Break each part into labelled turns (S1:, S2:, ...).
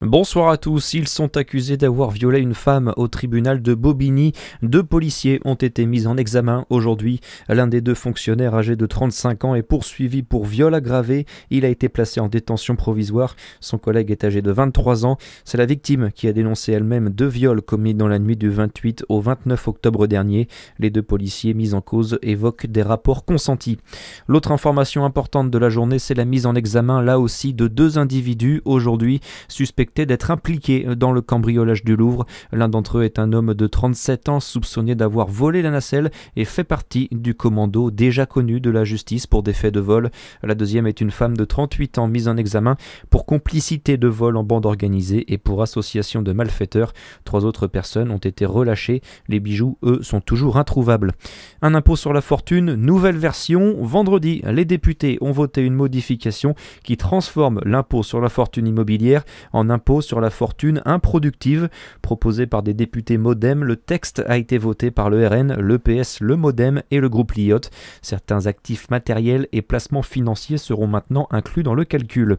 S1: Bonsoir à tous, ils sont accusés d'avoir violé une femme au tribunal de Bobigny. 2 policiers ont été mis en examen aujourd'hui. L'un des 2 fonctionnaires âgé de 35 ans est poursuivi pour viol aggravé. Il a été placé en détention provisoire. Son collègue est âgé de 23 ans. C'est la victime qui a dénoncé elle-même 2 viols commis dans la nuit du 28 au 29 octobre dernier. Les 2 policiers mis en cause évoquent des rapports consentis. L'autre information importante de la journée, c'est la mise en examen là aussi de 2 individus aujourd'hui suspectés d'être impliqués dans le cambriolage du Louvre. L'un d'entre eux est un homme de 37 ans soupçonné d'avoir volé la nacelle et fait partie du commando déjà connu de la justice pour des faits de vol. La deuxième est une femme de 38 ans mise en examen pour complicité de vol en bande organisée et pour association de malfaiteurs. 3 autres personnes ont été relâchées. Les bijoux, eux, sont toujours introuvables. Un impôt sur la fortune, nouvelle version. Vendredi, les députés ont voté une modification qui transforme l'impôt sur la fortune immobilière en impôt sur la fortune improductive. Proposé par des députés MoDem, le texte a été voté par le RN, le PS, le MoDem et le groupe Liot. Certains actifs matériels et placements financiers seront maintenant inclus dans le calcul.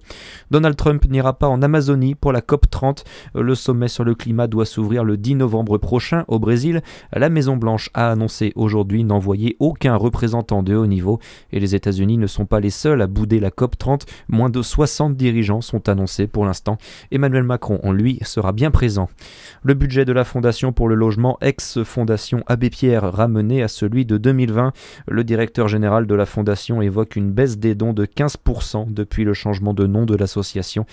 S1: Donald Trump n'ira pas en Amazonie pour la COP30. Le sommet sur le climat doit s'ouvrir le 10 novembre prochain au Brésil. La Maison-Blanche a annoncé aujourd'hui n'envoyer aucun représentant de haut niveau et les États-Unis ne sont pas les seuls à bouder la COP30. Moins de 60 dirigeants sont annoncés pour l'instant. Emmanuel Macron, lui, sera bien présent. Le budget de la Fondation pour le logement, ex-Fondation Abbé Pierre, ramené à celui de 2020. Le directeur général de la Fondation évoque une baisse des dons de 15% depuis le changement de nom de l'association.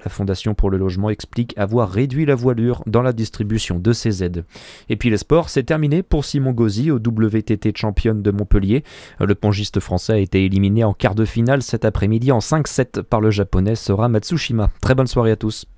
S1: La Fondation pour le logement explique avoir réduit la voilure dans la distribution de ses aides. Et puis les sports, c'est terminé pour Simon Gauzy au WTT championne de Montpellier. Le pongiste français a été éliminé en quart de finale cet après-midi en 5-7 par le japonais Sora Matsushima. Très bonne soirée à tous.